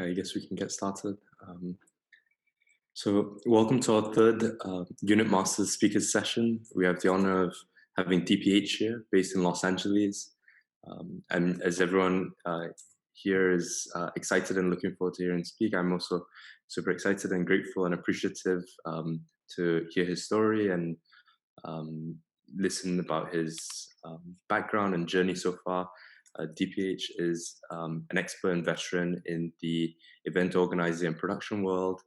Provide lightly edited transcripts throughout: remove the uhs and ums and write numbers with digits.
I guess we can get started. Welcome to our third Unit Masters Speakers session. We have the honor of having DPH here, based in Los Angeles. And as everyone here is excited and looking forward to hearing speak, I'm also super excited and grateful and appreciative to hear his story and listen about his background and journey so far. DPH is an expert and veteran in the event organizing and production world.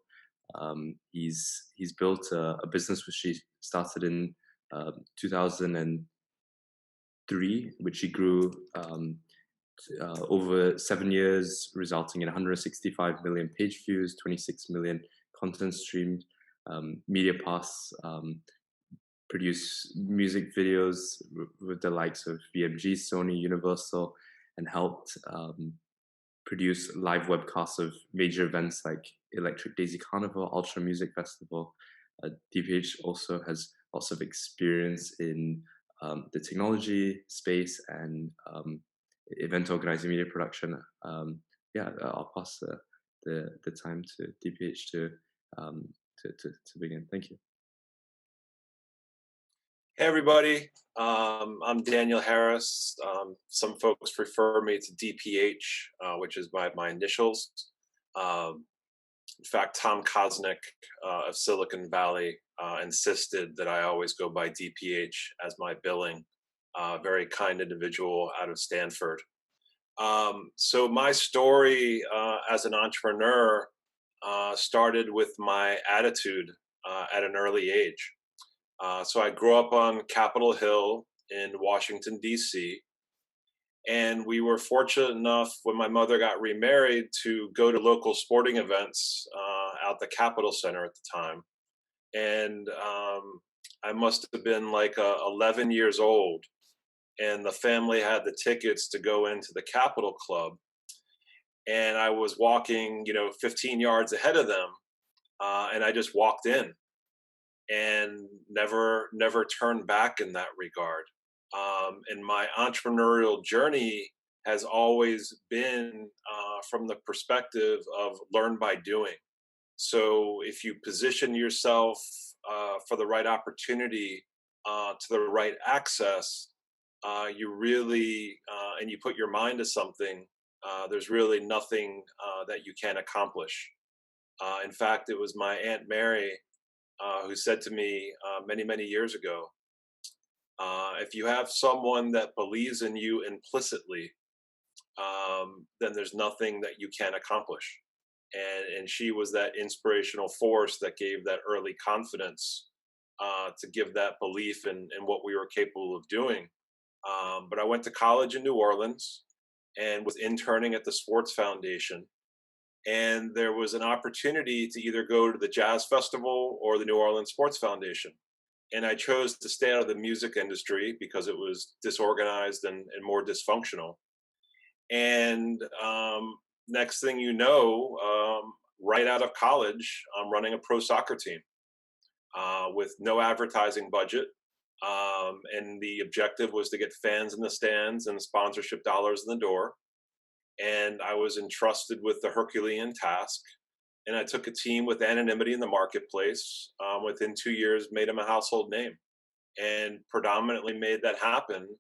He's built a business which he started in 2003, which he grew over 7 years, resulting in 165 million page views, 26 million content streams. MediaPass produce music videos with the likes of BMG, Sony, Universal, and helped produce live webcasts of major events like Electric Daisy Carnival, Ultra Music Festival. DPH also has lots of experience in the technology space and event organizing, media production. I'll pass the time to DPH to begin. Thank you. Hey everybody, I'm Daniel Harris. Some folks refer me to DPH, which is my initials. In fact, Tom Kosnick of Silicon Valley insisted that I always go by DPH as my billing. Very kind individual out of Stanford. So my story as an entrepreneur started with my attitude at an early age. So I grew up on Capitol Hill in Washington, D.C., and we were fortunate enough when my mother got remarried to go to local sporting events out the Capitol Center at the time. And I must have been like 11 years old, and the family had the tickets to go into the Capitol Club. And I was walking, 15 yards ahead of them, and I just walked in. And never turned back in that regard. And my entrepreneurial journey has always been from the perspective of learn by doing. So if you position yourself for the right opportunity, to the right access, you really, and you put your mind to something, there's really nothing that you can't accomplish. In fact, it was my Aunt Mary who said to me many years ago, if you have someone that believes in you implicitly, then there's nothing that you can't accomplish. And she was that inspirational force that gave that early confidence to give that belief in what we were capable of doing. But I went to college in New Orleans and was interning at the Sports Foundation. And there was an opportunity to either go to the Jazz Festival or the New Orleans Sports Foundation. And I chose to stay out of the music industry because it was disorganized and more dysfunctional. And next thing you know, right out of college, I'm running a pro soccer team with no advertising budget. And the objective was to get fans in the stands and sponsorship dollars in the door. And I was entrusted with the Herculean task. And I took a team with anonymity in the marketplace. Within 2 years, made him a household name, and predominantly made that happen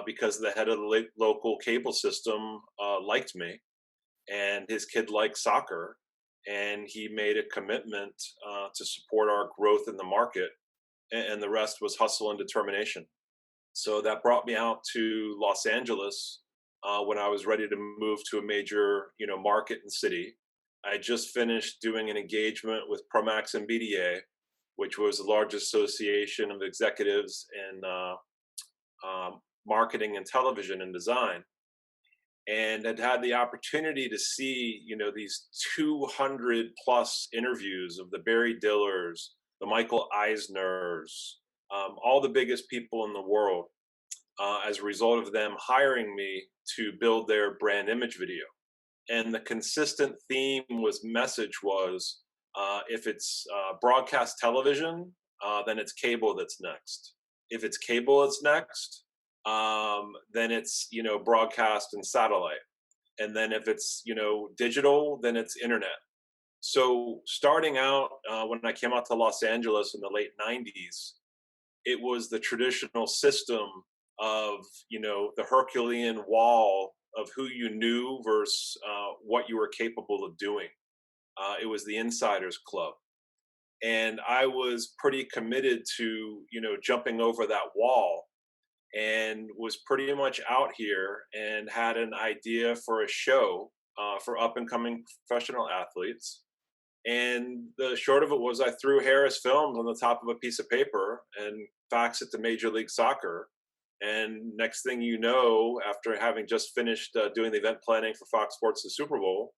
because the head of the local cable system liked me, and his kid liked soccer, and he made a commitment to support our growth in the market, and the rest was hustle and determination. So that brought me out to Los Angeles. When I was ready to move to a major, market and city. I just finished doing an engagement with Promax and BDA, which was the largest association of executives in marketing and television and design, and had the opportunity to see, these 200 plus interviews of the Barry Dillers, the Michael Eisners, all the biggest people in the world, as a result of them hiring me to build their brand image video. And the consistent message was, if it's broadcast television, then it's cable that's next. If it's cable that's next, then it's, broadcast and satellite. And then if it's, digital, then it's internet. So starting out, when I came out to Los Angeles in the late 90s, it was the traditional system of, the Herculean wall of who you knew versus what you were capable of doing. It was the insiders club. And I was pretty committed to, jumping over that wall, and was pretty much out here and had an idea for a show for up and coming professional athletes. And the short of it was, I threw Harris Films on the top of a piece of paper and faxed it to Major League Soccer. And next thing you know, after having just finished doing the event planning for Fox Sports' the Super Bowl,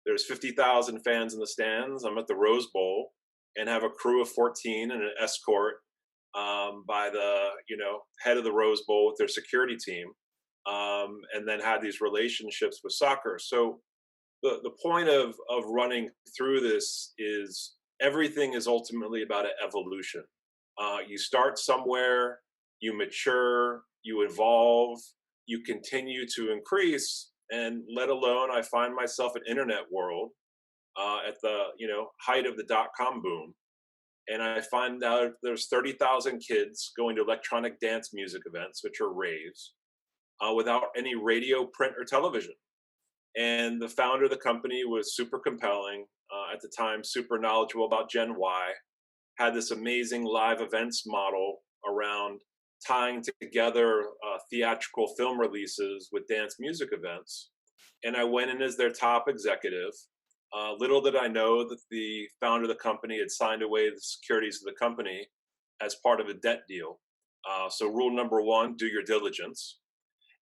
there's 50,000 fans in the stands. I'm at the Rose Bowl and have a crew of 14 and an escort by the head of the Rose Bowl with their security team, and then had these relationships with soccer. So the point of running through this is everything is ultimately about an evolution. You start somewhere, you mature, you evolve, you continue to increase, and let alone I find myself in internet world at the height of the dot-com boom, and I find out there's 30,000 kids going to electronic dance music events, which are raves, without any radio, print, or television. And the founder of the company was super compelling, at the time, super knowledgeable about Gen Y, had this amazing live events model around tying together theatrical film releases with dance music events. And I went in as their top executive. Little did I know that the founder of the company had signed away the securities of the company as part of a debt deal. So rule number one, do your diligence.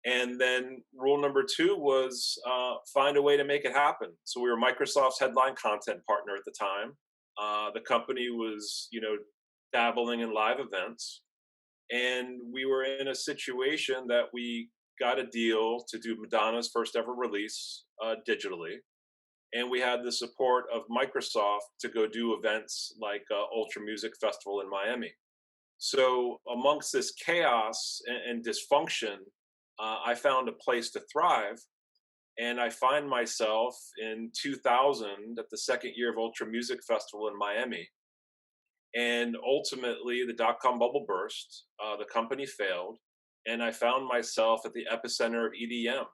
And then rule number two was find a way to make it happen. So we were Microsoft's headline content partner at the time. The company was, dabbling in live events. And we were in a situation that we got a deal to do Madonna's first ever release digitally. And we had the support of Microsoft to go do events like Ultra Music Festival in Miami. So amongst this chaos and dysfunction, I found a place to thrive. And I find myself in 2000 at the second year of Ultra Music Festival in Miami. And ultimately, the dot-com bubble burst, the company failed, and I found myself at the epicenter of EDM,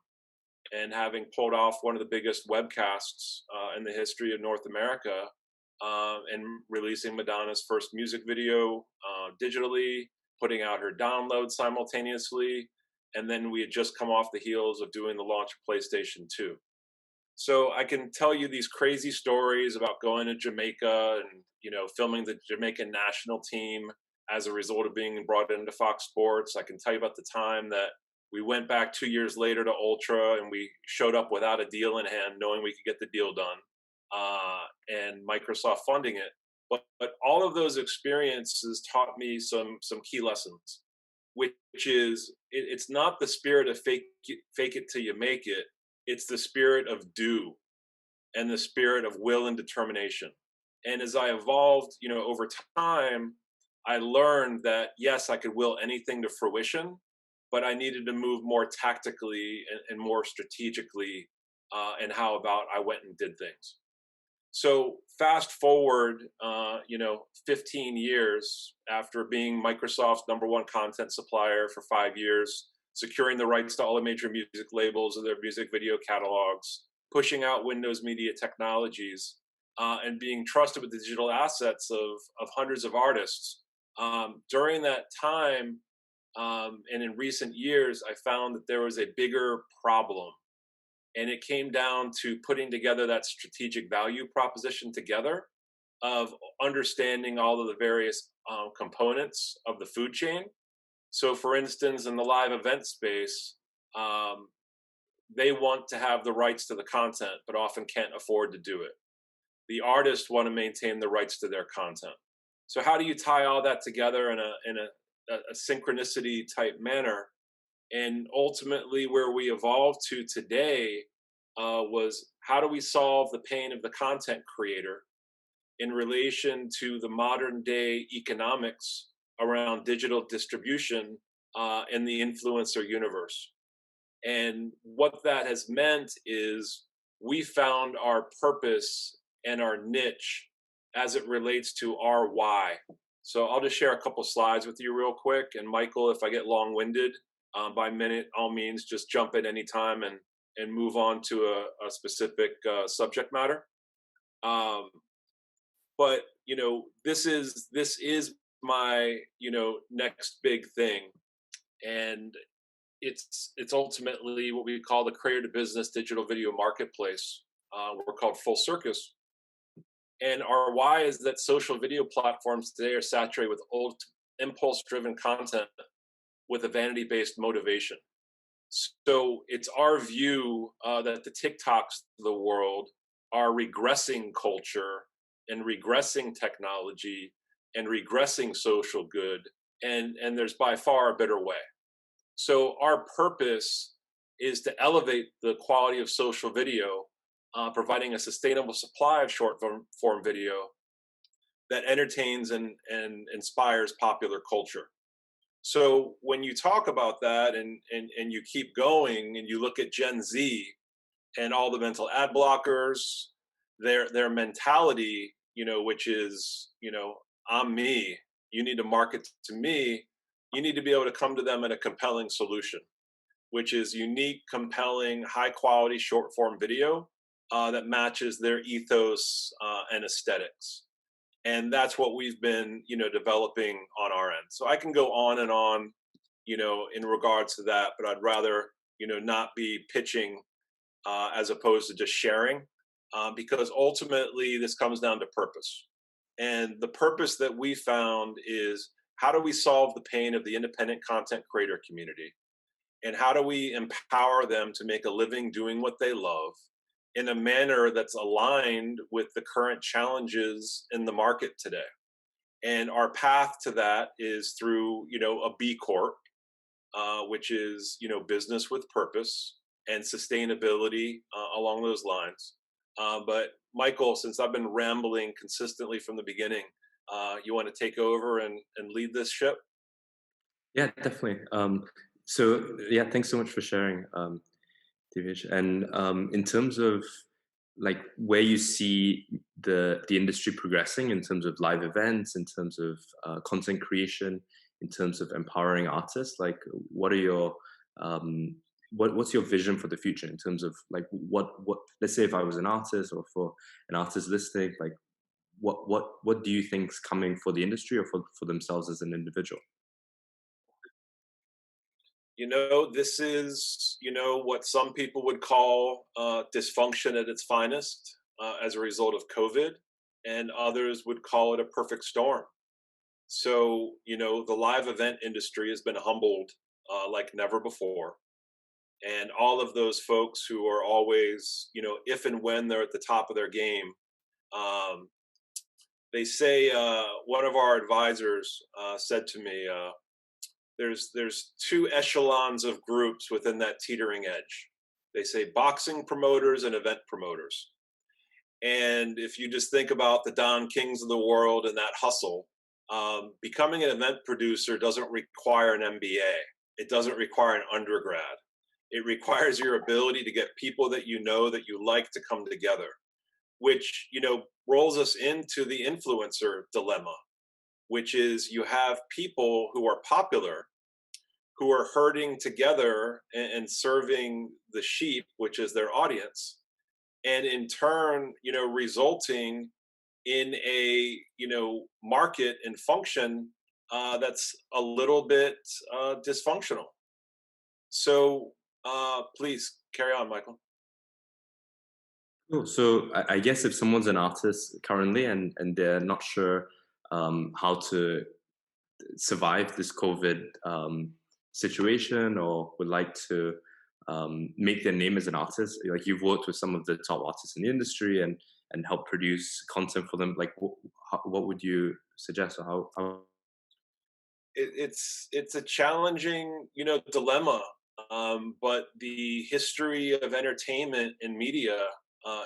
and having pulled off one of the biggest webcasts in the history of North America, and releasing Madonna's first music video digitally, putting out her download simultaneously, and then we had just come off the heels of doing the launch of PlayStation 2. So I can tell you these crazy stories about going to Jamaica and filming the Jamaican national team as a result of being brought into Fox Sports. I can tell you about the time that we went back 2 years later to Ultra and we showed up without a deal in hand, knowing we could get the deal done, and Microsoft funding it. But all of those experiences taught me some key lessons, which is it's not the spirit of fake it till you make it. It's the spirit of do, and the spirit of will and determination. And as I evolved, over time, I learned that yes, I could will anything to fruition, but I needed to move more tactically and more strategically, and how about I went and did things. So fast forward, 15 years after being Microsoft's #1 content supplier for 5 years, securing the rights to all the major music labels of their music video catalogs, pushing out Windows Media Technologies, and being trusted with the digital assets of hundreds of artists. During that time, and in recent years, I found that there was a bigger problem. And it came down to putting together that strategic value proposition together of understanding all of the various components of the food chain. So for instance, in the live event space, they want to have the rights to the content, but often can't afford to do it. The artists want to maintain the rights to their content. So how do you tie all that together in a synchronicity type manner? And ultimately where we evolved to today was how do we solve the pain of the content creator in relation to the modern day economics around digital distribution in the influencer universe. And what that has meant is we found our purpose and our niche as it relates to our why. So I'll just share a couple slides with you real quick. And Michael, if I get long-winded by minute, all means just jump at any time and move on to a specific subject matter. Um, but this is my next big thing, and it's ultimately what we call the creator to business digital video marketplace. We're called Full Circus, and our why is that social video platforms today are saturated with old impulse driven content with a vanity based motivation. So it's our view that the TikToks of the world are regressing culture and regressing technology and regressing social good, and there's by far a better way. So our purpose is to elevate the quality of social video, providing a sustainable supply of short form video that entertains and inspires popular culture. So when you talk about that and you keep going and you look at Gen Z and all the mental ad blockers, their mentality, which is, I'm me, you need to market to me, you need to be able to come to them in a compelling solution, which is unique, compelling, high quality short form video that matches their ethos and aesthetics. And that's what we've been, developing on our end. So I can go on and on, in regards to that, but I'd rather, not be pitching as opposed to just sharing, because ultimately this comes down to purpose. And the purpose that we found is, how do we solve the pain of the independent content creator community? And how do we empower them to make a living doing what they love in a manner that's aligned with the current challenges in the market today? And our path to that is through, a B Corp, which is, business with purpose and sustainability along those lines. But Michael, since I've been rambling consistently from the beginning, you want to take over and lead this ship? Yeah, definitely. So yeah, thanks so much for sharing, Divish. And in terms of like where you see the industry progressing in terms of live events, in terms of content creation, in terms of empowering artists, like what are your what's your vision for the future in terms of like what let's say if I was an artist or for an artist listening, like what do you think's coming for the industry or for themselves as an individual? This is, what some people would call dysfunction at its finest as a result of COVID, and others would call it a perfect storm. So, the live event industry has been humbled like never before. And all of those folks who are always, if and when they're at the top of their game, um, they say, one of our advisors said to me, there's two echelons of groups within that teetering edge. They say boxing promoters and event promoters. And if you just think about the Don Kings of the world and that hustle, becoming an event producer doesn't require an MBA. It doesn't require an undergrad. It requires your ability to get people that that you like to come together, which, rolls us into the influencer dilemma, which is you have people who are popular who are herding together and serving the sheep, which is their audience, and in turn, resulting in a market and function that's a little bit dysfunctional. So please carry on, Michael. Cool. So I guess if someone's an artist currently and they're not sure how to survive this COVID situation or would like to make their name as an artist, like you've worked with some of the top artists in the industry and help produce content for them, like what would you suggest or how It's a challenging dilemma, but the history of entertainment and media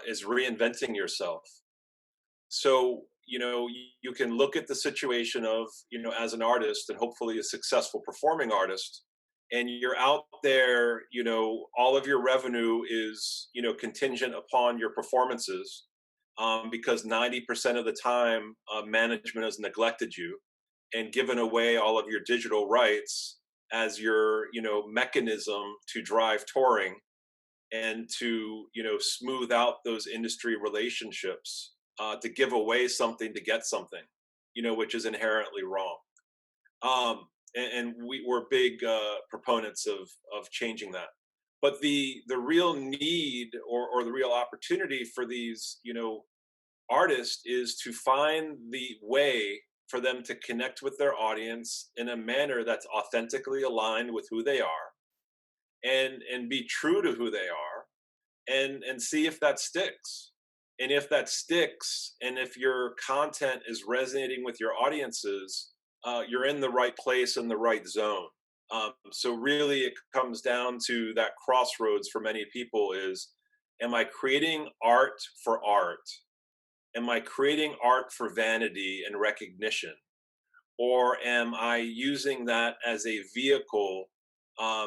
is reinventing yourself. So you can look at the situation of as an artist and hopefully a successful performing artist. and you're out there, all of your revenue is, contingent upon your performances, because 90% of the time, management has neglected you and given away all of your digital rights as your, mechanism to drive touring and to, smooth out those industry relationships, to give away something to get something, which is inherently wrong. And we're big proponents of changing that. But the real need, or the real opportunity for these, artists, is to find the way for them to connect with their audience in a manner that's authentically aligned with who they are, and be true to who they are, and see if that sticks. And if that sticks, and if your content is resonating with your audiences, you're in the right place, in the right zone. So really, it comes down to that crossroads for many people: is, am I creating art for art? Am I creating art for vanity and recognition? Or am I using that as a vehicle,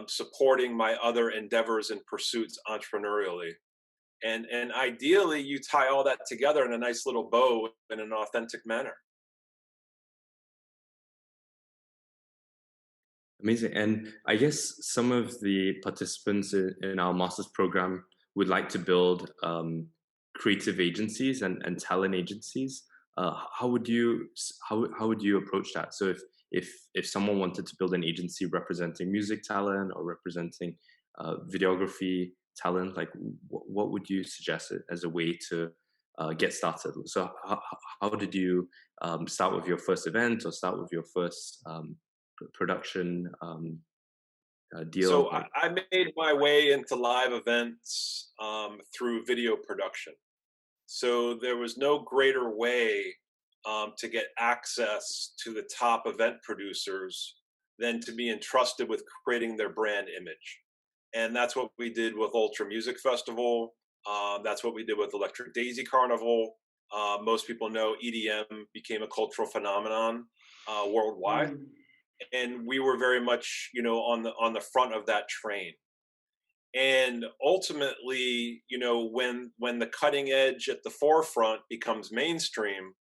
supporting my other endeavors and pursuits entrepreneurially? And ideally, you tie all that together in a nice little bow in an authentic manner. Amazing. And I guess some of the participants in our master's program would like to build creative agencies and talent agencies. How would you how would you approach that? So if someone wanted to build an agency representing music talent or representing videography talent, like what would you suggest as a way to get started? So how did you start with your first event, or start with your first production deal? So I made my way into live events, through video production. So there was no greater way, to get access to the top event producers than to be entrusted with creating their brand image. And that's what we did with Ultra Music Festival. That's what we did with Electric Daisy Carnival. Most people know EDM became a cultural phenomenon, worldwide, and we were very much, on the front of that train. And ultimately, when the cutting edge at the forefront becomes mainstream,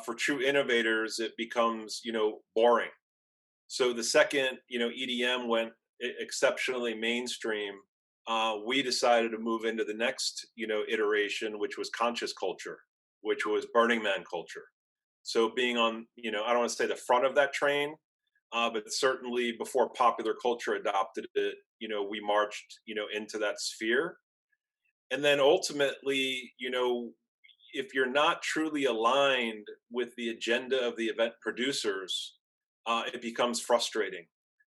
for true innovators, it becomes, boring. So the second, EDM went exceptionally mainstream, we decided to move into the next, iteration, which was conscious culture, which was Burning Man culture. So being on, I don't want to say the front of that train, but certainly before popular culture adopted it, we marched, into that sphere. And then ultimately, if you're not truly aligned with the agenda of the event producers, it becomes frustrating,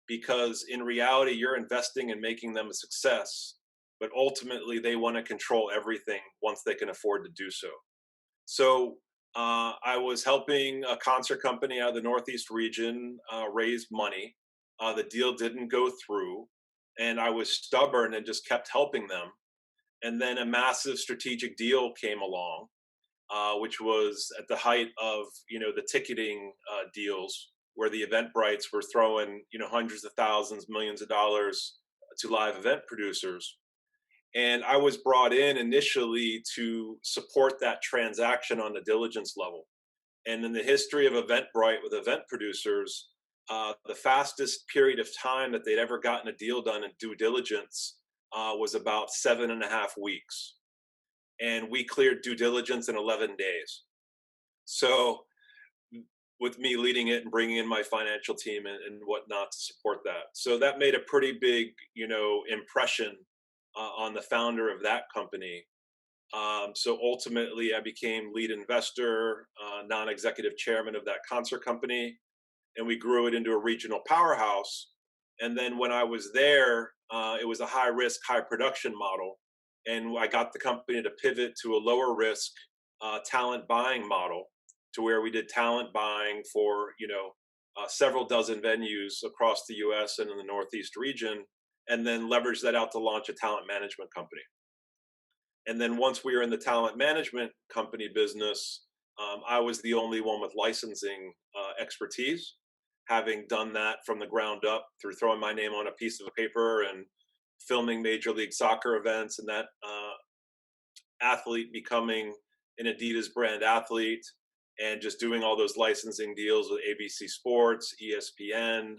because in reality, you're investing in making them a success, but ultimately they want to control everything once they can afford to do so. So I was helping a concert company out of the Northeast region raise money. The deal didn't go through, and I was stubborn and just kept helping them. And then a massive strategic deal came along, which was at the height of, the ticketing deals, where the Eventbrites were throwing, hundreds of thousands, millions of dollars to live event producers. And I was brought in initially to support that transaction on the diligence level. And in the history of Eventbrite with event producers, the fastest period of time that they'd ever gotten a deal done in due diligence was about 7.5 weeks. And we cleared due diligence in 11 days. So with me leading it and bringing in my financial team and whatnot to support that. So that made a pretty big, impression on the founder of that company. So ultimately, I became lead investor, non-executive chairman of that concert company, and we grew it into a regional powerhouse. And then when I was there, it was a high risk, high production model. And I got the company to pivot to a lower risk talent buying model, to where we did talent buying for, several dozen venues across the US and in the Northeast region, and then leveraged that out to launch a talent management company. And then once we were in the talent management company business, I was the only one with licensing expertise. having done that from the ground up through throwing my name on a piece of paper and filming Major League Soccer events, and that athlete becoming an Adidas brand athlete, and just doing all those licensing deals with ABC Sports, ESPN,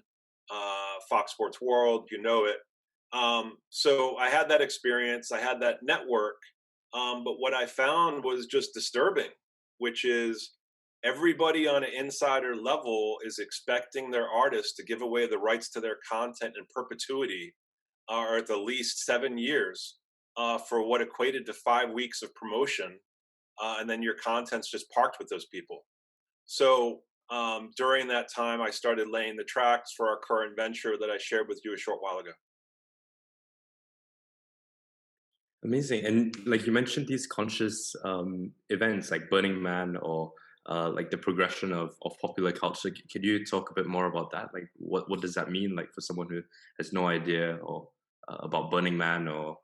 Fox Sports World, you know it. So I had that experience, I had that network, but what I found was just disturbing, which is everybody on an insider level is expecting their artists to give away the rights to their content in perpetuity, or at the least 7 years, for what equated to 5 weeks of promotion, and then your content's just parked with those people. So during that time, I started laying the tracks for our current venture that I shared with you a short while ago. Amazing. And like you mentioned, these conscious events like Burning Man or like the progression of popular culture. Could you talk a bit more about that? Like, what does that mean? Like for someone who has no idea or about Burning Man or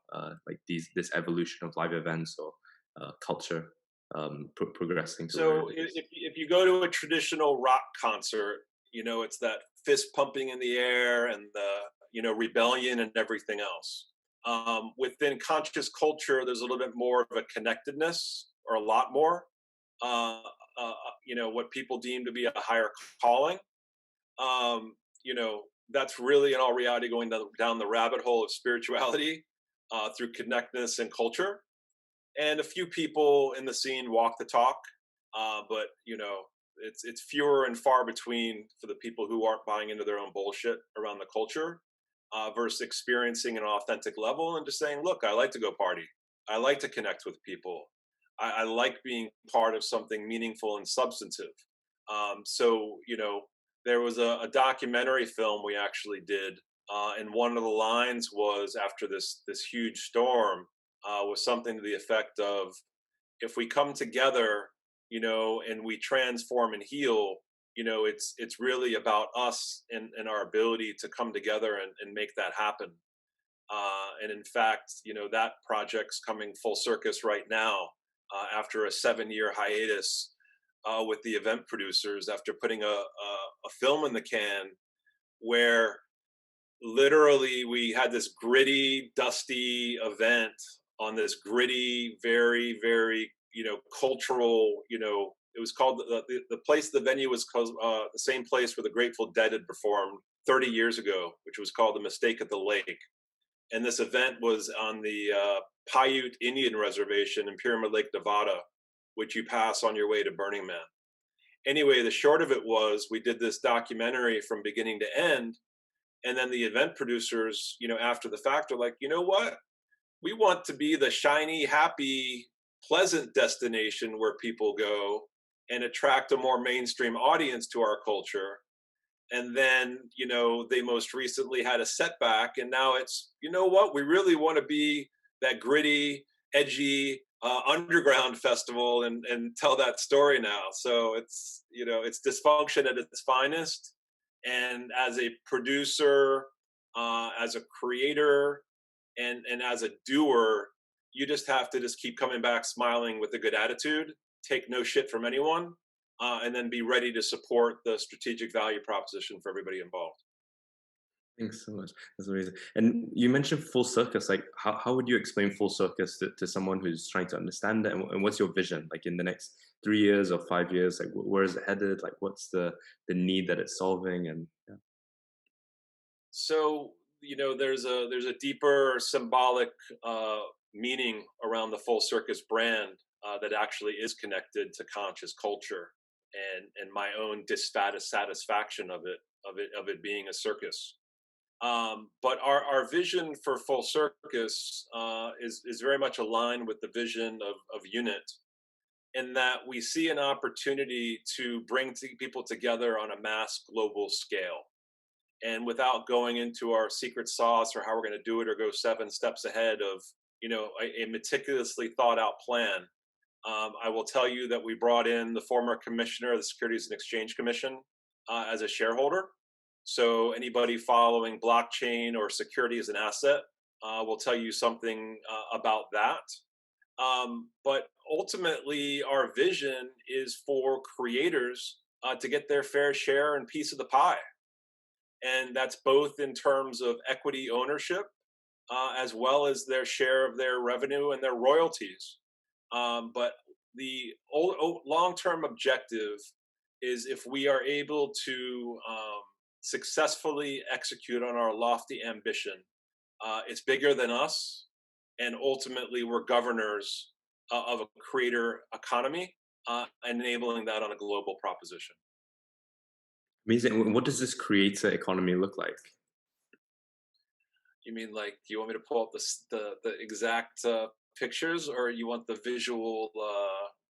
like this evolution of live events or culture progressing to where So it is. if you go to a traditional rock concert, it's that fist pumping in the air and the, rebellion and everything else. Within conscious culture, there's a little bit more of a connectedness, or a lot more. Uh, what people deem to be a higher calling. Um, that's really, in all reality, going down the rabbit hole of spirituality, through connectedness and culture. And a few people in the scene walk the talk, but it's fewer and far between for the people who aren't buying into their own bullshit around the culture, versus experiencing an authentic level and just saying, look, I like to go party, I like to connect with people, I like being part of something meaningful and substantive. So there was a documentary film we actually did, and one of the lines was, after this huge storm, was something to the effect of, if we come together, and we transform and heal, it's really about us and our ability to come together and make that happen. And in fact, that project's coming full circus right now, after a 7-year hiatus, with the event producers, after putting a film in the can, where literally we had this gritty, dusty event on this gritty, very, very, cultural, it was called the place, the venue was called, the same place where the Grateful Dead had performed 30 years ago, which was called the Mistake at the Lake. And this event was on the Paiute Indian Reservation in Pyramid Lake, Nevada, which you pass on your way to Burning Man. Anyway, the short of it was, we did this documentary from beginning to end, and then the event producers, after the fact, are like, you know what? We want to be the shiny, happy, pleasant destination where people go and attract a more mainstream audience to our culture. And then, they most recently had a setback, and now it's, you know what? We really want to be that gritty, edgy, underground festival, and tell that story now. So it's dysfunction at its finest. And as a producer, as a creator, and as a doer, you just have to just keep coming back smiling with a good attitude, take no shit from anyone, and then be ready to support the strategic value proposition for everybody involved. Thanks so much. That's amazing. And you mentioned full circus. Like, how would you explain full circus to someone who's trying to understand it? And what's your vision? Like in the next 3 years or 5 years, like where is it headed? Like, what's the need that it's solving? And yeah. So there's a deeper symbolic meaning around the full circus brand, that actually is connected to conscious culture, and my own dissatisfaction of it being a circus. But our vision for full circus, is very much aligned with the vision of unit, in that we see an opportunity to bring people together on a mass global scale. And without going into our secret sauce or how we're going to do it, or go 7 steps ahead of a meticulously thought out plan, I will tell you that we brought in the former commissioner of the Securities and Exchange Commission, as a shareholder. So anybody following blockchain or security as an asset, will tell you something, about that. But ultimately, our vision is for creators, to get their fair share and piece of the pie. And that's both in terms of equity ownership, as well as their share of their revenue and their royalties. But the long-term objective is, if we are able to successfully execute on our lofty ambition, it's bigger than us, and ultimately we're governors of a creator economy, enabling that on a global proposition. Amazing. What does this creator economy look like? You mean, like, do you want me to pull up the exact pictures, or you want the visual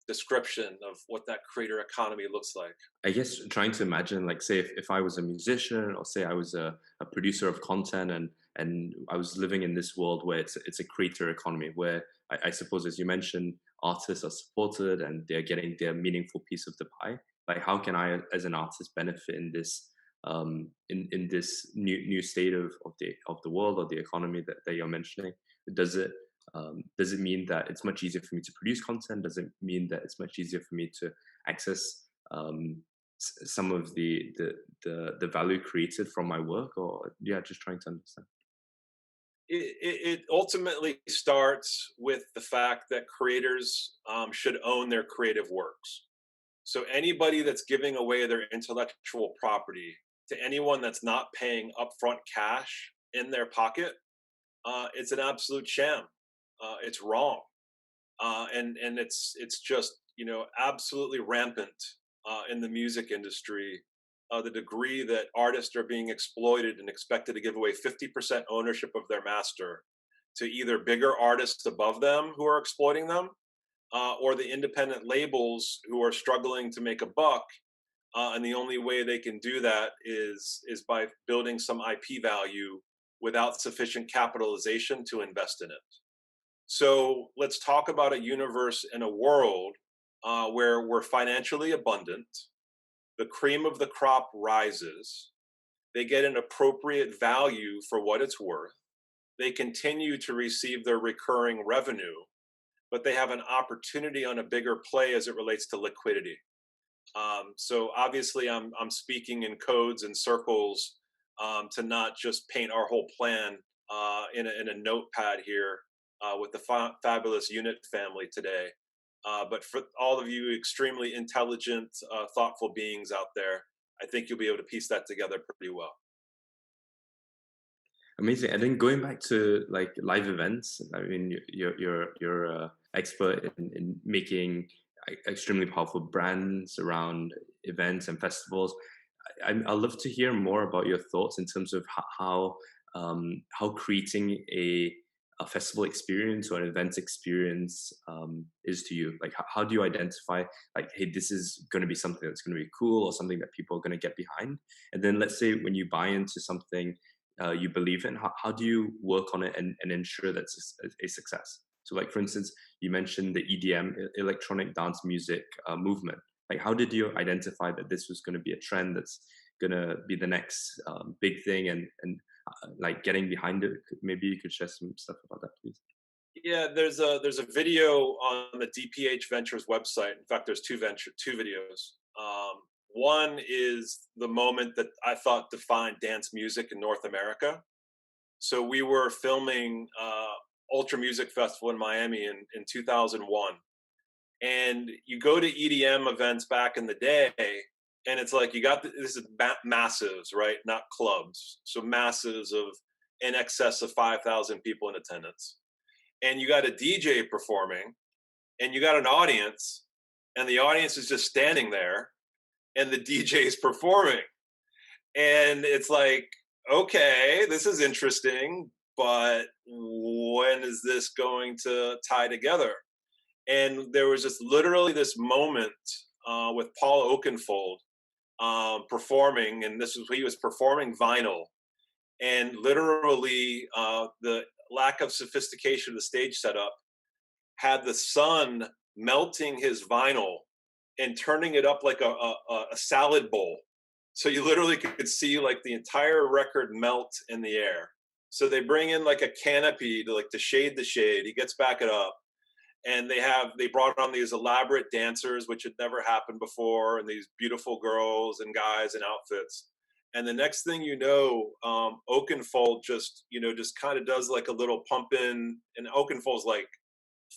description of what that creator economy looks like? I guess trying to imagine, like, say, if I was a musician, or say I was a producer of content, and I was living in this world where it's a creator economy, where I suppose, as you mentioned, artists are supported and they're getting their meaningful piece of the pie. Like, how can I, as an artist, benefit in this in this new state of the world, or the economy that you're mentioning? Does it does it mean that it's much easier for me to produce content? Does it mean that it's much easier for me to access some of the value created from my work? Or, yeah, just trying to understand. It ultimately starts with the fact that creators should own their creative works. So anybody that's giving away their intellectual property to anyone that's not paying upfront cash in their pocket, it's an absolute sham. It's wrong, and it's just, absolutely rampant in the music industry. The degree that artists are being exploited and expected to give away 50% ownership of their master to either bigger artists above them who are exploiting them, or the independent labels who are struggling to make a buck, and the only way they can do that is by building some IP value without sufficient capitalization to invest in it. So let's talk about a universe and a world where we're financially abundant, the cream of the crop rises, they get an appropriate value for what it's worth, they continue to receive their recurring revenue, but they have an opportunity on a bigger play as it relates to liquidity. So obviously, I'm speaking in codes and circles, to not just paint our whole plan in a notepad here with the fabulous unit family today. But for all of you extremely intelligent, thoughtful beings out there, I think you'll be able to piece that together pretty well. Amazing. And then going back to, like, live events, I mean, you're a expert in making extremely powerful brands around events and festivals. I'd love to hear more about your thoughts in terms of how creating a festival experience or an event experience is to you. Like, how do you identify, like, hey, this is going to be something that's going to be cool, or something that people are going to get behind? And then, let's say, when you buy into something you believe in, how do you work on it and ensure that it's a success? So, like, for instance, you mentioned the EDM, electronic dance music movement. Like, how did you identify that this was going to be a trend that's going to be the next big thing, and like, getting behind it? Maybe you could share some stuff about that, please. Yeah, there's a video on the DPH Ventures website. In fact, there's two videos. One is the moment that I thought defined dance music in North America. So we were filming Ultra Music Festival in Miami in 2001, and you go to EDM events back in the day, and it's like, you got this is masses, right? Not clubs, so masses of in excess of 5,000 people in attendance, and you got a DJ performing, and you got an audience, and the audience is just standing there, and the DJ is performing, and it's like, okay, this is interesting, but when is this going to tie together? And there was just literally this moment with Paul Oakenfold performing, and this was he was performing vinyl, and literally the lack of sophistication of the stage setup had the sun melting his vinyl and turning it up like a salad bowl. So you literally could see, like, the entire record melt in the air. So they bring in, like, a canopy to shade the shade. He gets back it up, and they brought on these elaborate dancers, which had never happened before, and these beautiful girls and guys in outfits. And the next thing you know, Oakenfold just kind of does like a little pump in, and Oakenfold's like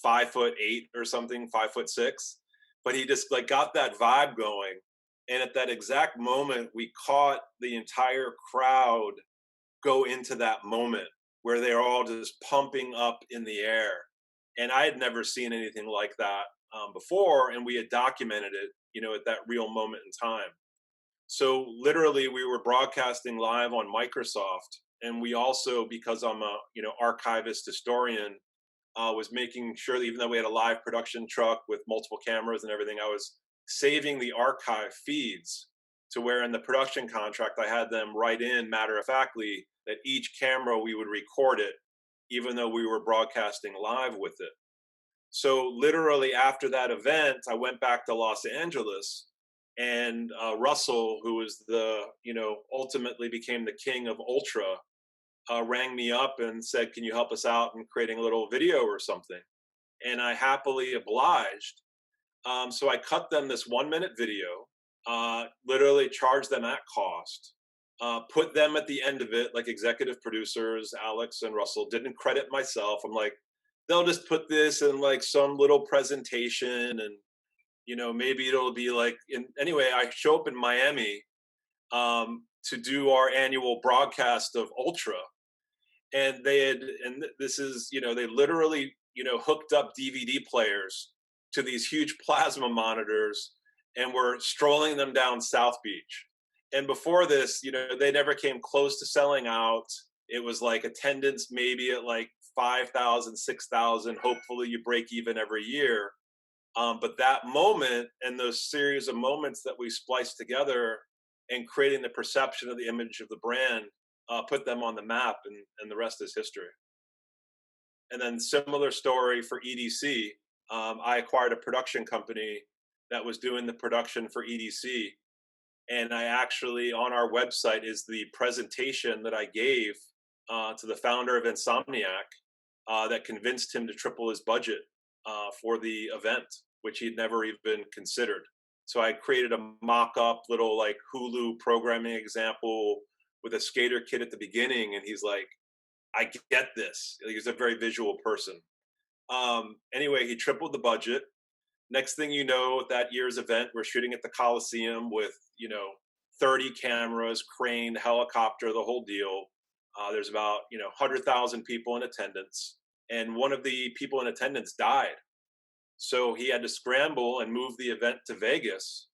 5'8" or something, 5'6", but he just like got that vibe going. And at that exact moment, we caught the entire crowd go into that moment where they're all just pumping up in the air. And I had never seen anything like that before, and we had documented it, at that real moment in time. So literally, we were broadcasting live on Microsoft, and we also, because I'm a archivist historian, was making sure that even though we had a live production truck with multiple cameras and everything, I was saving the archive feeds to where in the production contract I had them write in matter of factly that each camera we would record it, even though we were broadcasting live with it. So literally after that event, I went back to Los Angeles, and Russell, who was ultimately became the king of Ultra, rang me up and said, "Can you help us out in creating a little video or something?" And I happily obliged. So I cut them this 1-minute video, literally charged them at cost, put them at the end of it, like executive producers, Alex and Russell, didn't credit myself. I'm like, they'll just put this in like some little presentation, and maybe it'll be like anyway, I show up in Miami to do our annual broadcast of Ultra, and this is, they literally, hooked up DVD players to these huge plasma monitors, and were strolling them down South Beach. And before this, they never came close to selling out. It was like attendance maybe at like 5,000, 6,000. Hopefully you break even every year. But that moment and those series of moments that we spliced together and creating the perception of the image of the brand put them on the map, and the rest is history. And then similar story for EDC. I acquired a production company that was doing the production for EDC. And I actually, on our website, is the presentation that I gave to the founder of Insomniac that convinced him to triple his budget for the event, which he'd never even considered. So I created a mock-up little like Hulu programming example with a skater kid at the beginning, and he's like, "I get this." He's a very visual person. Anyway, he tripled the budget. Next thing you know, at that year's event, we're shooting at the Coliseum with 30 cameras, crane, helicopter, the whole deal. There's about 100,000 people in attendance, and one of the people in attendance died. So he had to scramble and move the event to Vegas.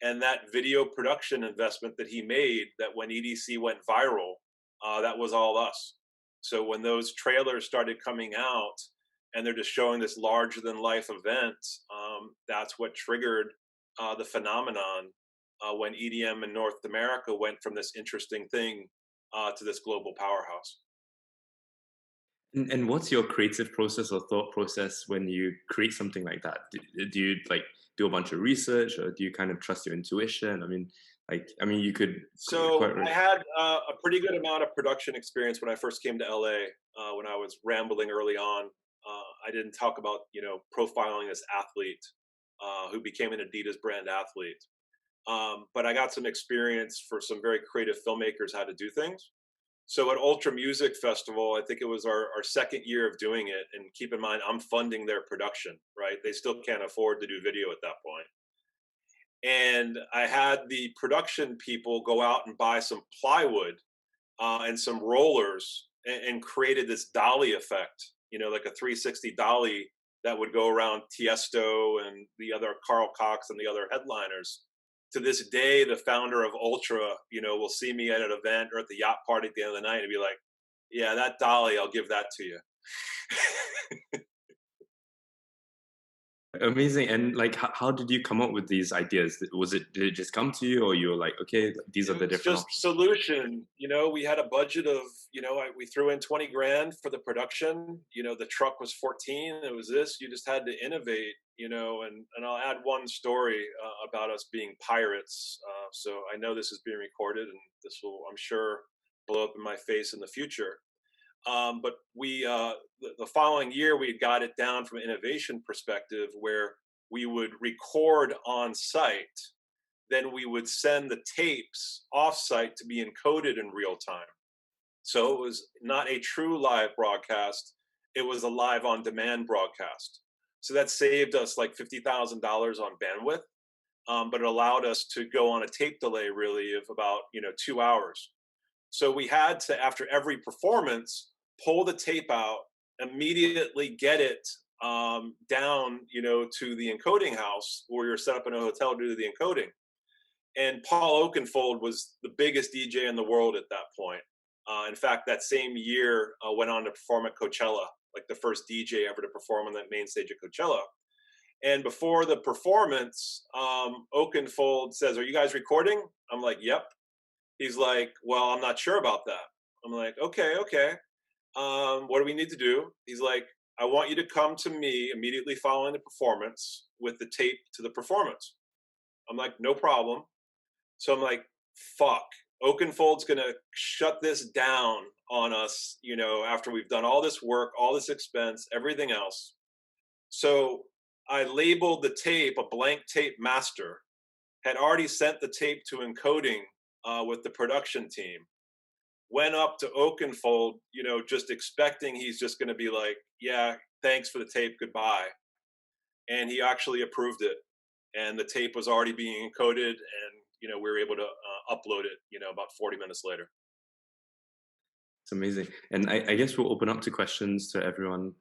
And that video production investment that he made, that when EDC went viral, that was all us. So when those trailers started coming out and they're just showing this larger than life event, that's what triggered the phenomenon when EDM in North America went from this interesting thing to this global powerhouse. And what's your creative process or thought process when you create something like that? Do you like do a bunch of research, or do you kind of trust your intuition? You could So quite. I had a pretty good amount of production experience when I first came to LA. When I was rambling early on, I didn't talk about profiling this athlete who became an Adidas brand athlete, but I got some experience for some very creative filmmakers how to do things. So at Ultra Music Festival, I think it was our second year of doing it. And keep in mind, I'm funding their production, right? They still can't afford to do video at that point. And I had the production people go out and buy some plywood and some rollers, and created this dolly effect, like a 360 dolly that would go around Tiesto and the other Carl Cox and the other headliners. To this day, the founder of Ultra, will see me at an event or at the yacht party at the end of the night and be like, "Yeah, that dolly, I'll give that to you." Amazing. And like, how did you come up with these ideas? Did it just come to you, or you were like, okay, these are It the was different just options? solution. We had a budget of, we threw in 20 grand for the production. The truck was 14. It was this. You just had to innovate, and I'll add one story about us being pirates. So I know this is being recorded, and this will, I'm sure, blow up in my face in the future. But the following year, we got it down from an innovation perspective where we would record on site then we would send the tapes offsite to be encoded in real time. So it was not a true live broadcast, it was a live on demand broadcast. So that saved us like $50,000 on bandwidth, but it allowed us to go on a tape delay really of about 2 hours. So we had to, after every performance, pull the tape out, immediately get it down, to the encoding house where you're set up in a hotel to do the encoding. And Paul Oakenfold was the biggest DJ in the world at that point. In fact, that same year went on to perform at Coachella, like the first DJ ever to perform on that main stage at Coachella. And before the performance, Oakenfold says, "Are you guys recording?" I'm like, "Yep." He's like, "Well, I'm not sure about that." I'm like, "Okay, okay. What do we need to do?" He's like, "I want you to come to me immediately following the performance with the tape to the performance." I'm like, "No problem." So I'm like, fuck, Oakenfold's gonna shut this down on us, after we've done all this work, all this expense, everything else. So I labeled the tape a blank tape master, had already sent the tape to encoding with the production team, went up to Oakenfold, just expecting he's just gonna be like, "Yeah, thanks for the tape, goodbye." And he actually approved it. And the tape was already being encoded, and we were able to upload it about 40 minutes later. It's amazing. And I guess we'll open up to questions to everyone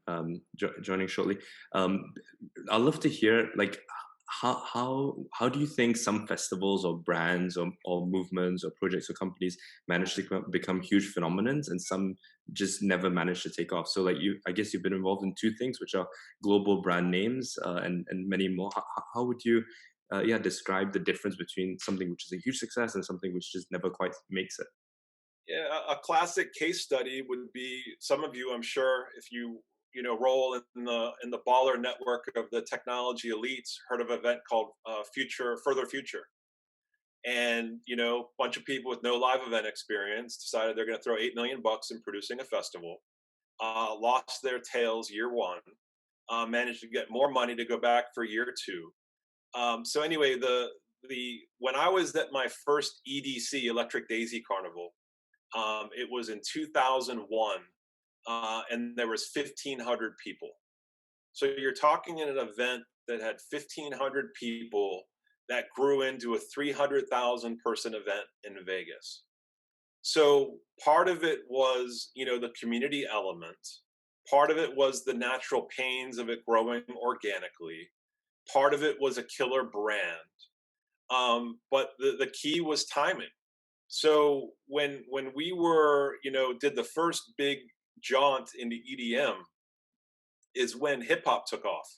joining shortly. I'd love to hear, like, how do you think some festivals or brands or movements or projects or companies manage to become huge phenomenons, and some just never manage to take off? So, like, I guess you've been involved in two things, which are global brand names and many more. How would you describe the difference between something which is a huge success and something which just never quite makes it? Yeah, a classic case study would be, some of you, I'm sure, if roll in the baller network of the technology elites, heard of an event called Further Future. And a bunch of people with no live event experience decided they're going to throw $8 million in producing a festival. Lost their tails year one. Managed to get more money to go back for year two. So anyway, when I was at my first EDC, Electric Daisy Carnival, it was in 2001, and there was 1,500 people. So you're talking in an event that had 1,500 people that grew into a 300,000 person event in Vegas. So part of it was, the community element. Part of it was the natural pains of it growing organically. Part of it was a killer brand. But the key was timing. So when we were, did the first big jaunt into EDM is when hip hop took off.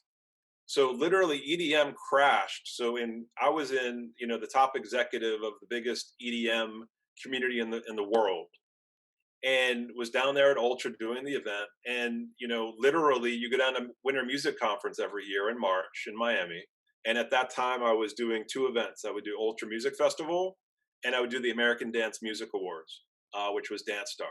So literally EDM crashed. So I was in, the top executive of the biggest EDM community in the world, and was down there at Ultra doing the event. And, literally you go down to Winter Music Conference every year in March in Miami. And at that time I was doing two events. I would do Ultra Music Festival, and I would do the American Dance Music Awards, which was Dance Star.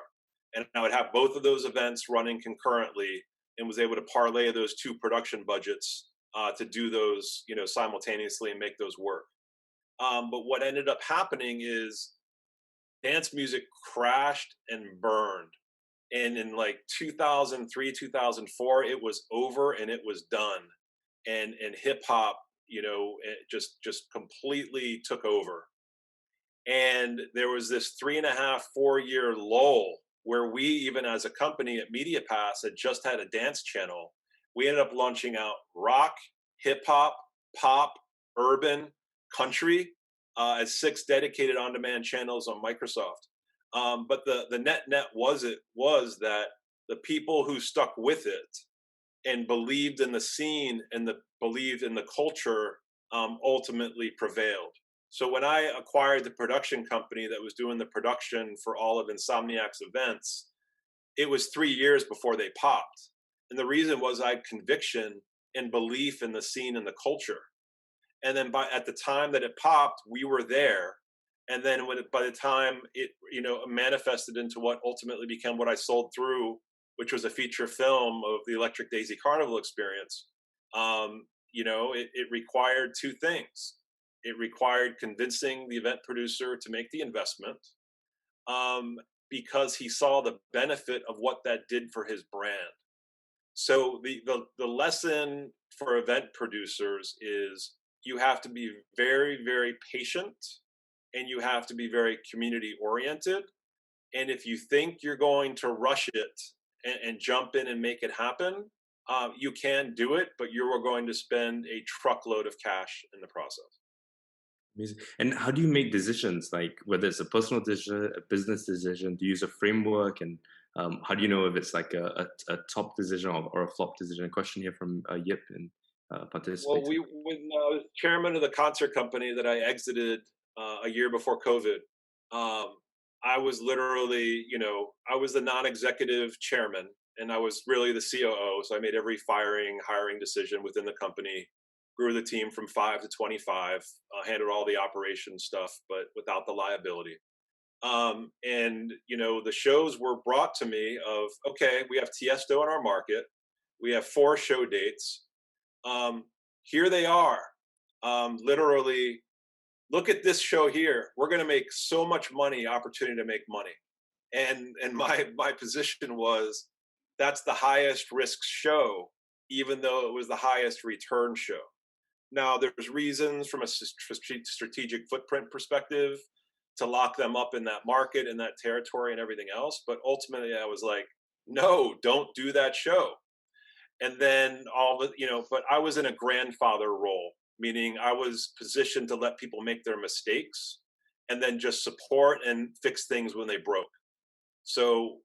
And I would have both of those events running concurrently, and was able to parlay those two production budgets to do those, simultaneously and make those work. But what ended up happening is dance music crashed and burned. And in like 2003, 2004, it was over and it was done. And hip hop, it just completely took over. And there was this 3.5, 4 year lull where we, even as a company at MediaPass, had just had a dance channel. We ended up launching out rock, hip hop, pop, urban, country as 6 dedicated on-demand channels on Microsoft. But the net was that the people who stuck with it and believed in the scene and believed in the culture ultimately prevailed. So when I acquired the production company that was doing the production for all of Insomniac's events, it was 3 years before they popped. And the reason was I had conviction and belief in the scene and the culture. And then at the time that it popped, we were there. And then by the time it manifested into what ultimately became what I sold through, which was a feature film of the Electric Daisy Carnival experience, it required two things. It required convincing the event producer to make the investment, because he saw the benefit of what that did for his brand. So the lesson for event producers is you have to be very, very patient, and you have to be very community oriented. And if you think you're going to rush it and jump in and make it happen, you can do it, but you are going to spend a truckload of cash in the process. Amazing. And how do you make decisions, like whether it's a personal decision, a business decision? Do you use a framework, and how do you know if it's like a top decision or a flop decision? A question here from Yip and Well, participating. when I was chairman of the concert company that I exited a year before COVID, um, I was literally, I was the non-executive chairman, and I was really the COO. So I made every hiring decision within the company, grew the team from 5 to 25, handled all the operation stuff, but without the liability. And the shows were brought to me of, okay, we have Tiesto in our market, we have 4 show dates. Um, Here they are. Literally, look at this show here. We're going to make so much money, opportunity to make money. And my position was that's the highest risk show, even though it was the highest return show. Now, there's reasons from a strategic footprint perspective to lock them up in that market, in that territory, and everything else. But ultimately, I was like, no, don't do that show. And then but I was in a grandfather role, meaning I was positioned to let people make their mistakes and then just support and fix things when they broke. So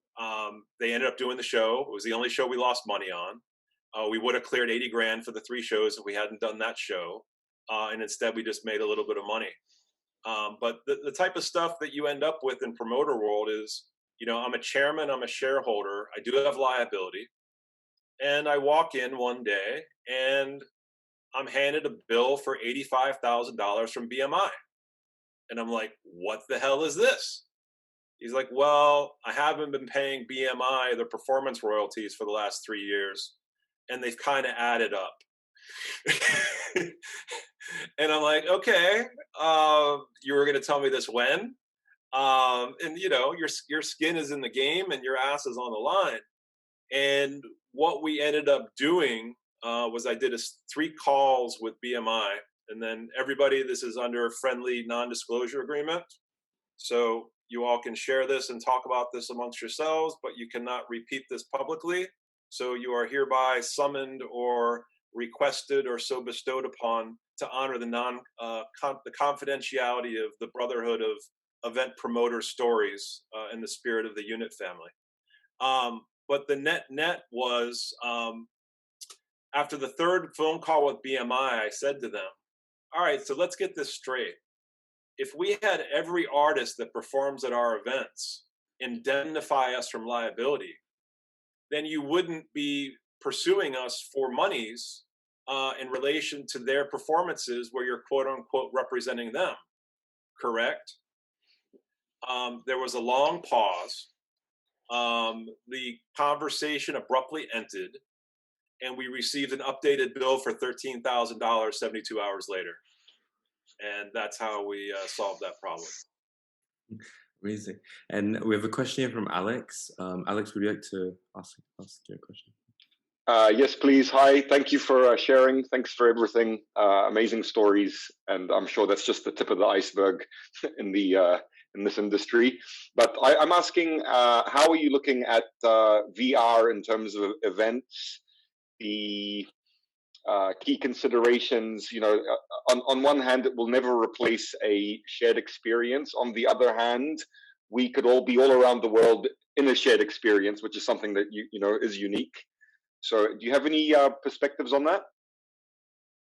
they ended up doing the show. It was the only show we lost money on. We would have cleared 80 grand for the 3 shows if we hadn't done that show. And instead, we just made a little bit of money. But the type of stuff that you end up with in promoter world is, I'm a chairman, I'm a shareholder, I do have liability. And I walk in one day and I'm handed a bill for $85,000 from BMI. And I'm like, what the hell is this? He's like, well, I haven't been paying BMI the performance royalties for the last 3 years, and they've kind of added up. And I'm like, okay, you were going to tell me this when? And your skin is in the game and your ass is on the line. And what we ended up doing was I did 3 calls with BMI, and then everybody, this is under a friendly non-disclosure agreement. So you all can share this and talk about this amongst yourselves, but you cannot repeat this publicly. So you are hereby summoned or requested or so bestowed upon to honor the confidentiality of the brotherhood of event promoter stories in the spirit of the unit family. But the net was, after the 3rd phone call with BMI, I said to them, all right, so let's get this straight. If we had every artist that performs at our events indemnify us from liability, then you wouldn't be pursuing us for monies in relation to their performances where you're quote unquote representing them, correct? There was a long pause. The conversation abruptly ended, and we received an updated bill for $13,000 72 hours later. And that's how we solved that problem. Amazing. And we have a question here from Alex. Alex, would you like to ask your question? Yes, please. Hi. Thank you for sharing. Thanks for everything. Amazing stories, and I'm sure that's just the tip of the iceberg in this industry. But I'm asking, how are you looking at VR in terms of events? The key considerations. On one hand, it will never replace a shared experience. On the other hand, we could all be all around the world in a shared experience, which is something that is unique. So do you have any perspectives on that?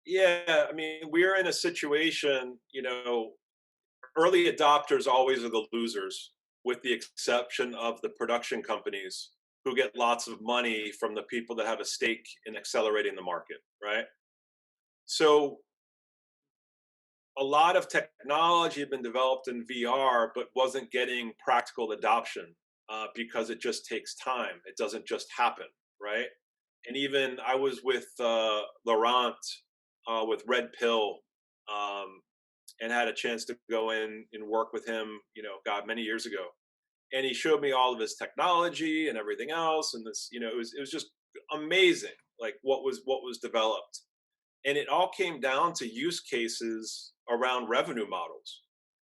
Yeah, I mean, we're in a situation, early adopters always are the losers, with the exception of the production companies who get lots of money from the people that have a stake in accelerating the market, right? So a lot of technology had been developed in VR, but wasn't getting practical adoption because it just takes time. It doesn't just happen, right? And even I was with Laurent with Red Pill and had a chance to go in and work with him, God, many years ago. And he showed me all of his technology and everything else. And this, it was just amazing, like what was developed. And it all came down to use cases around revenue models.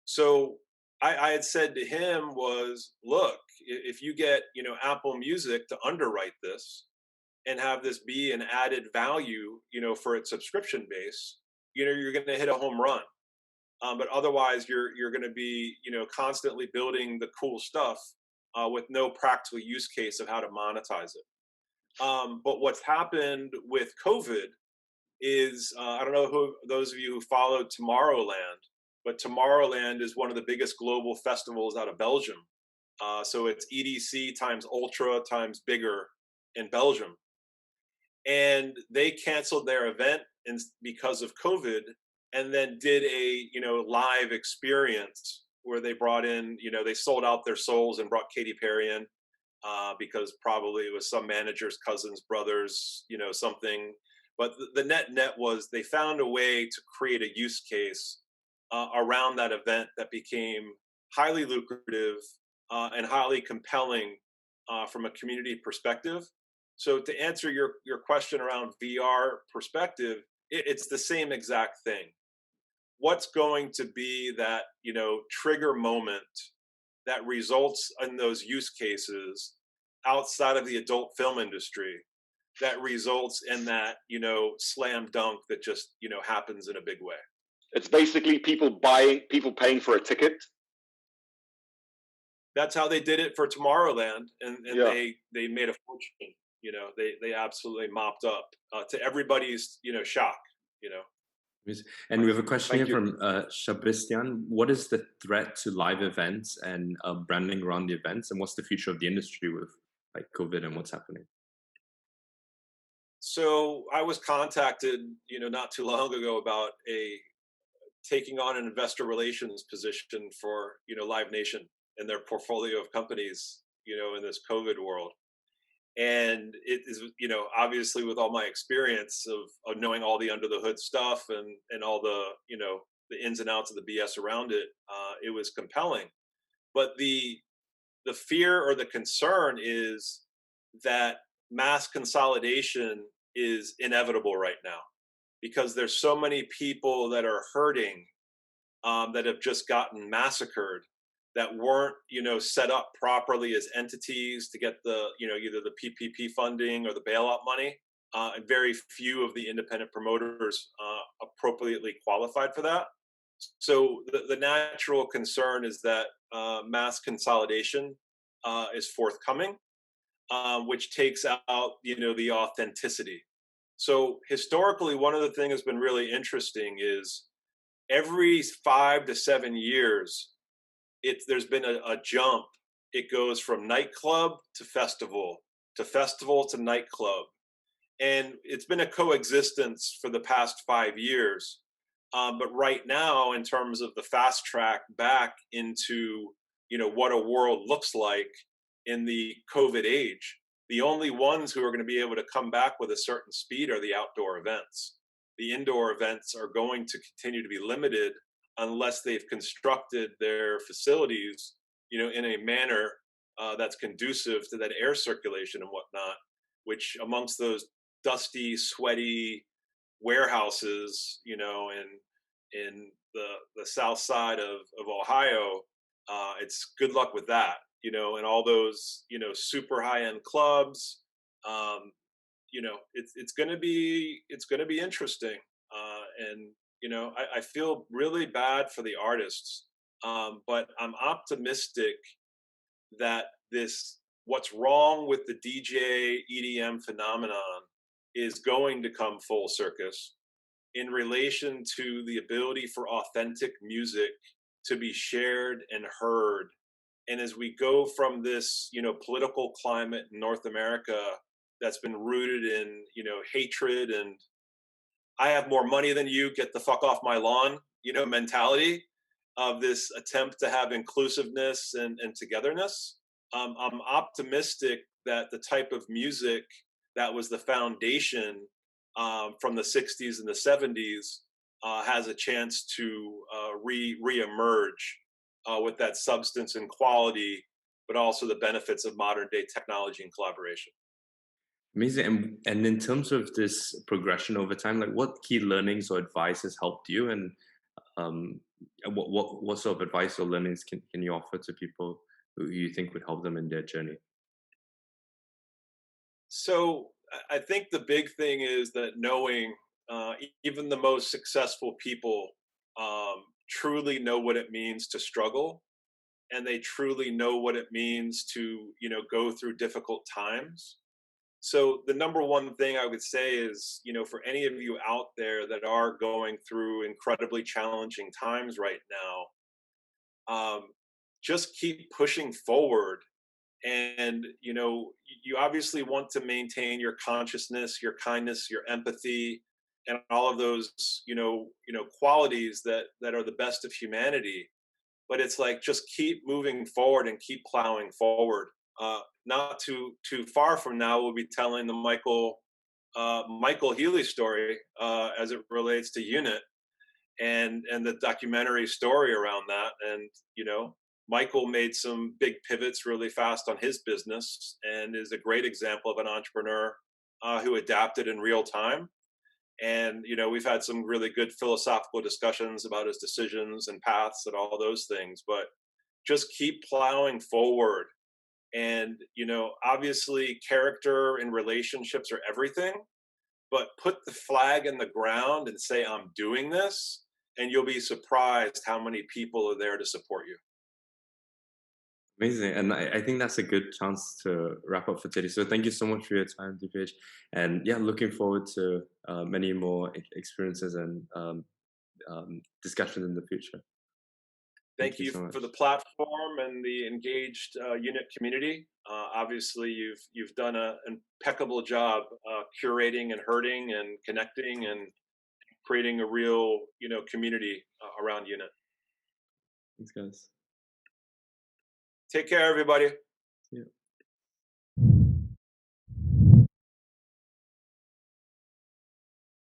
So I had said to him was, look, if you get, Apple Music to underwrite this and have this be an added value, for its subscription base, you're going to hit a home run. But otherwise, you're going to be, constantly building the cool stuff with no practical use case of how to monetize it. But what's happened with COVID is, I don't know who those of you who followed Tomorrowland, but Tomorrowland is one of the biggest global festivals out of Belgium. So it's EDC times ultra times bigger in Belgium. And they canceled their event because of COVID, and then did a live experience where they brought in, they sold out their souls and brought Katy Perry in because probably it was some manager's cousin's brother's, something. But the net was they found a way to create a use case around that event that became highly lucrative and highly compelling from a community perspective. So to answer your question around VR perspective, it's the same exact thing. What's going to be that, trigger moment that results in those use cases outside of the adult film industry that results in that, slam dunk that just, happens in a big way? It's basically people paying for a ticket. That's how they did it for Tomorrowland, and Yeah. they made a fortune. They absolutely mopped up to everybody's, shock, And we have a question Thank here you. from Shabristian. What is the threat to live events and branding around the events, and what's the future of the industry with like COVID and what's happening? So I was contacted, not too long ago about taking on an investor relations position for, Live Nation and their portfolio of companies, in this COVID world. And it is, obviously with all my experience of knowing all the under the hood stuff and all the, the ins and outs of the BS around it, it was compelling. But the fear or the concern is that mass consolidation is inevitable right now because there's so many people that are hurting that have just gotten massacred that weren't, set up properly as entities to get the, either the PPP funding or the bailout money. And very few of the independent promoters appropriately qualified for that. So the natural concern is that mass consolidation is forthcoming, which takes out, the authenticity. So historically, one of the things that's been really interesting is every 5 to 7 years, there's been a jump. It goes from nightclub to festival to nightclub. And it's been a coexistence for the past 5 years. But right now, in terms of the fast track back into, what a world looks like in the COVID age, the only ones who are going to be able to come back with a certain speed are the outdoor events. The indoor events are going to continue to be limited unless they've constructed their facilities, in a manner that's conducive to that air circulation and whatnot, which amongst those dusty, sweaty warehouses, in the south side of Ohio, it's good luck with that, and all those, super high-end clubs. It's going to be interesting. And I feel really bad for the artists, but I'm optimistic that what's wrong with the DJ EDM phenomenon is going to come full circus in relation to the ability for authentic music to be shared and heard. And as we go from this, political climate in North America that's been rooted in, hatred and I have more money than you, get the fuck off my lawn, mentality of this attempt to have inclusiveness and togetherness. I'm optimistic that the type of music that was the foundation from the 60s and the 70s has a chance to re-emerge with that substance and quality, but also the benefits of modern day technology and collaboration. Amazing. And in terms of this progression over time, like what key learnings or advice has helped you, and um, what sort of advice or learnings can you offer to people who you think would help them in their journey? So I think the big thing is that knowing even the most successful people truly know what it means to struggle, and they truly know what it means to go through difficult times. So the number one thing I would say is, for any of you out there that are going through incredibly challenging times right now, just keep pushing forward. And you obviously want to maintain your consciousness, your kindness, your empathy, and all of those qualities that are the best of humanity. But it's like, just keep moving forward and keep plowing forward. Not too far from now, we'll be telling the Michael Healy story as it relates to Unit, and the documentary story around that. And Michael made some big pivots really fast on his business, and is a great example of an entrepreneur who adapted in real time. And we've had some really good philosophical discussions about his decisions and paths and all those things. But just keep plowing forward. And obviously character and relationships are everything, but put the flag in the ground and say, I'm doing this, and you'll be surprised how many people are there to support you. Amazing. And I think that's a good chance to wrap up for today. So thank you so much for your time, DPH. And yeah, looking forward to many more experiences and discussions in the future. Thank Thank you you so much. for the platform and the engaged Unit community. Obviously, you've done an impeccable job curating and herding and connecting and creating a real community around Unit. Thanks, guys. Take care, everybody.